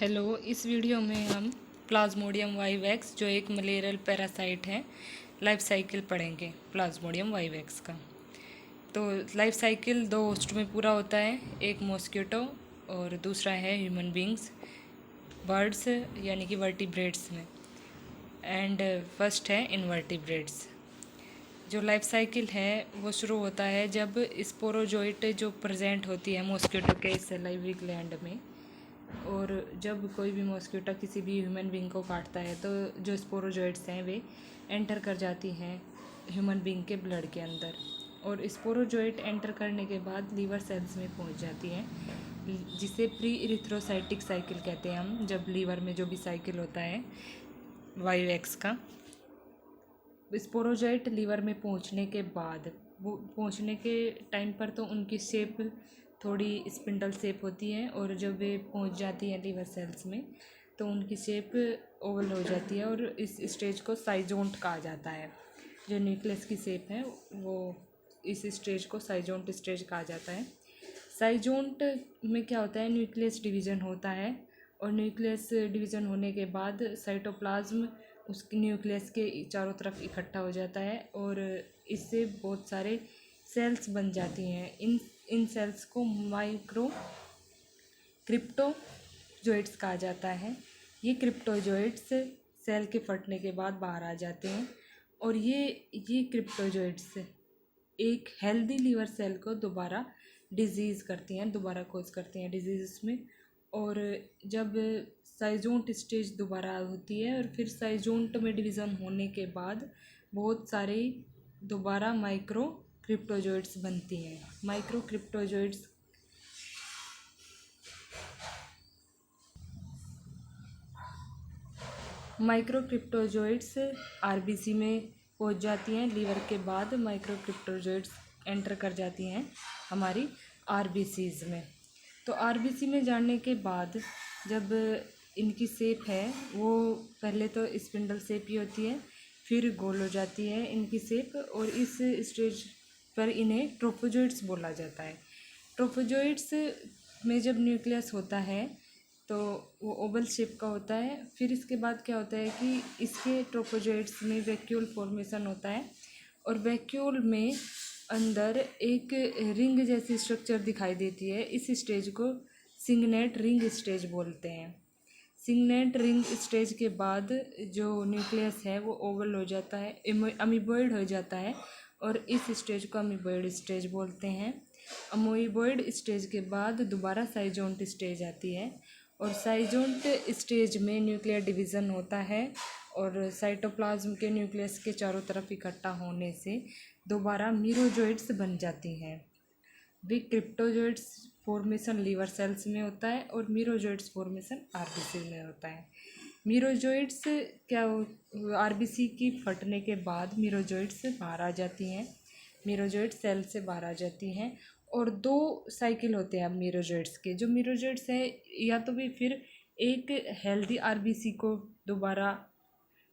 Hello, इस video में हम प्लाज्मोडियम वाइवैक्स जो एक मलेरियल पैरासाइट है लाइफ साइकिल पढ़ेंगे प्लाज्मोडियम वाइवैक्स का। तो लाइफ साइकिल दो होस्ट में पूरा होता है, एक मॉस्किटो और दूसरा है ह्यूमन बींग्स बर्ड्स यानी कि वर्टिब्रेट्स में, एंड फर्स्ट है इनवर्टिब्रेट्स। जो लाइफ साइकिल है वो शुरू होता है जब स्पोरोजोइट जो प्रेजेंट होती है मॉस्किटो के सलाइवरी ग्लैंड में, और जब कोई भी मॉस्किटो किसी भी ह्यूमन बींग को काटता है तो जो स्पोरोजोइट्स हैं वे एंटर कर जाती हैं ह्यूमन बींग के ब्लड के अंदर, और स्पोरोजोइट एंटर करने के बाद लीवर सेल्स में पहुंच जाती हैं, जिसे प्री इरिथ्रोसाइटिक साइकिल कहते हैं हम। जब लीवर में जो भी साइकिल होता है वाईएक्स का, स्पोरोजोइट लीवर में पहुंचने के बाद वो पहुंचने के टाइम पर तो उनकी शेप थोड़ी स्पिंडल शेप होती है, और जब वे पहुंच जाती हैं लीवर सेल्स में तो उनकी शेप ओवल हो जाती है, और इस स्टेज को साइजोंट कहा जाता है। जो न्यूक्लियस की शेप है वो इस स्टेज को साइजोंट स्टेज कहा जाता है। साइजोंट में क्या होता है, न्यूक्लियस डिवीज़न होता है, और न्यूक्लियस डिवीज़न होने के बाद साइटोप्लाज्म उसके न्यूक्लियस के चारों तरफ इकट्ठा हो जाता है, और इससे बहुत सारे सेल्स बन जाती हैं। इन सेल्स को माइक्रो क्रिप्टोजोइट्स कहा जाता है। ये क्रिप्टोजोइट्स सेल के फटने के बाद बाहर आ जाते हैं, और ये क्रिप्टोजोइट्स एक हेल्दी लीवर सेल को दोबारा डिजीज़ करती हैं, दोबारा कोज करती हैं डिजीज़ में। और जब साइजोंट स्टेज दोबारा होती है और फिर साइजोंट में डिवीज़न होने के बाद बहुत सारे दोबारा माइक्रो क्रिप्टोजोइट्स बनती हैं। माइक्रो क्रिप्टोजोइट्स आरबीसी में पहुंच जाती हैं। लीवर के बाद माइक्रो क्रिप्टोजोइट्स एंटर कर जाती हैं हमारी आरबीसीज़ में। तो आरबीसी में जाने के बाद जब इनकी शेप है वो पहले तो स्पिंडल शेप ही होती है, फिर गोल हो जाती है इनकी शेप, और इस स्टेज पर इन्हें ट्रोफोजोइट्स बोला जाता है। ट्रोफोजोइट्स में जब न्यूक्लियस होता है तो वो ओवल शेप का होता है। फिर इसके बाद क्या होता है कि इसके ट्रोफोजोइट्स में वैक्यूल फॉर्मेशन होता है, और वैक्यूल में अंदर एक रिंग जैसी स्ट्रक्चर दिखाई देती है। इस स्टेज को सिंगनेट रिंग स्टेज बोलते हैं। सिंगनेट रिंग स्टेज के बाद जो न्यूक्लियस है वो ओवल हो जाता है, अमीबॉइड हो जाता है, और इस स्टेज को अमीबॉइड स्टेज बोलते हैं। अमीबॉइड स्टेज के बाद दोबारा साइजोंट स्टेज आती है, और साइजोंट स्टेज में न्यूक्लियर डिवीज़न होता है, और साइटोप्लाज्म के न्यूक्लियस के चारों तरफ इकट्ठा होने से दोबारा मीरोजोइट्स बन जाती हैं। वे क्रिप्टोजोइट्स फॉर्मेशन लीवर सेल्स में होता है, और मीरोजोइट्स फॉर्मेशन आरबीसी में होता है। मीरोजोइट्स क्या आरबीसी की फटने के बाद मीरोजोइट्स बाहर आ जाती हैं, मीरोजोइट सेल से बाहर आ जाती हैं, और दो साइकिल होते हैं अब मीरोजोइट्स के। जो मीरोजोइट्स है या तो भी फिर एक हेल्दी आरबीसी को दोबारा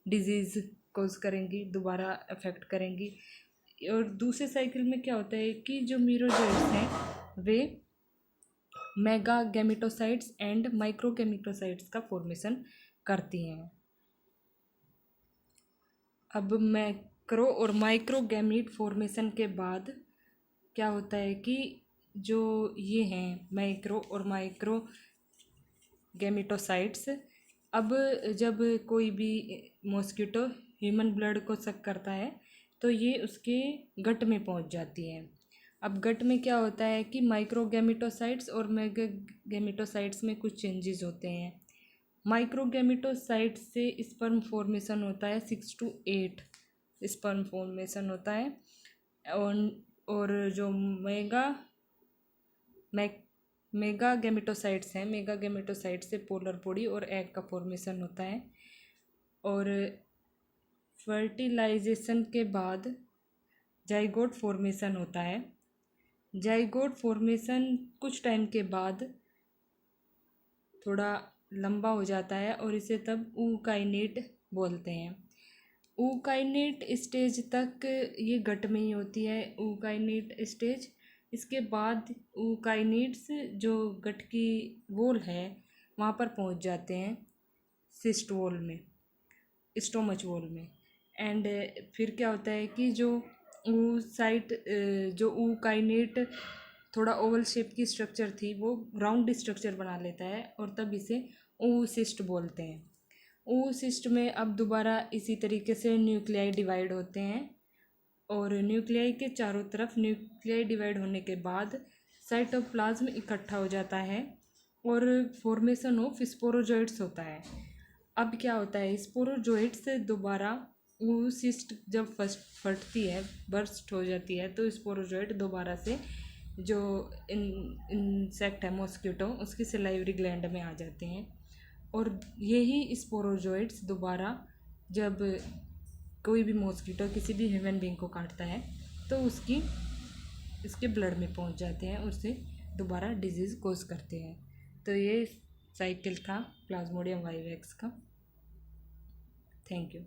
डिजीज़ कोज करेंगी, दोबारा अफेक्ट करेंगी, और दूसरे साइकिल में क्या होता है कि जो मीरोजोइट्स हैं वे mega gametocytes and micro gametocytes का फॉर्मेशन करती हैं। अब मैक्रो और माइक्रो गैमीट फॉर्मेशन के बाद क्या होता है कि जो ये हैं माइक्रो और माइक्रो गैमेटोसाइट्स, अब जब कोई भी मॉस्किटो ह्यूमन ब्लड को सक करता है तो ये उसके गट में पहुंच जाती हैं। अब गट में क्या होता है कि माइक्रो गैमेटोसाइट्स और मेगा गैमेटोसाइट्स में कुछ चेंजेस होते हैं। माइक्रो गैमेटोसाइट्स से स्पर्म फॉर्मेशन होता है 6 to 8 स्पर्म फॉर्मेशन होता है, और जो मेगा गैमेटोसाइट्स हैं, मेगा गैमेटोसाइट से पोलर बॉडी और एग का फॉर्मेशन होता है, और फर्टिलाइजेशन के बाद जाइगोट फॉर्मेशन होता है। जाइगोट फॉर्मेशन कुछ टाइम के बाद थोड़ा लंबा हो जाता है, और इसे तब ऊकाइनेट बोलते हैं। ऊकाइनेट स्टेज तक ये गट में ही होती है, ऊकाइनेट स्टेज। इसके बाद ऊकाइनेट्स जो गट की वॉल है वहाँ पर पहुँच जाते हैं सिस्ट वॉल में, स्टोमच वॉल में। एंड फिर क्या होता है कि जो ऊ साइट जो ऊ काइनेट थोड़ा ओवल शेप की स्ट्रक्चर थी वो राउंड स्ट्रक्चर बना लेता है और तब इसे ऊ सिस्ट बोलते हैं। ऊ सिस्ट में अब दोबारा इसी तरीके से न्यूक्लियाई डिवाइड होते हैं और न्यूक्लियाई के चारों तरफ न्यूक्लियाई डिवाइड होने के बाद साइटोप्लाज्म इकट्ठा हो जाता है और फॉर्मेशन ऑफ स्पोरोजोइट्स होता है। अब क्या होता है, स्पोरोजोइट्स से दोबारा वो सिस्ट जब फटती है, बर्स्ट हो जाती है, तो स्पोरोजोइट दोबारा से जो इंसेक्ट है मॉस्किटो उसकी सलाइवरी ग्लैंड में आ जाते हैं और यही स्पोरोजोइट्स दोबारा जब कोई भी मॉस्किटो किसी भी ह्यूमन बीइंग को काटता है तो इसके ब्लड में पहुंच जाते हैं और उससे दोबारा डिजीज़ कोज करते हैं। तो ये साइकिल था प्लाज्मोडियम वाइवेक्स का। Thank you.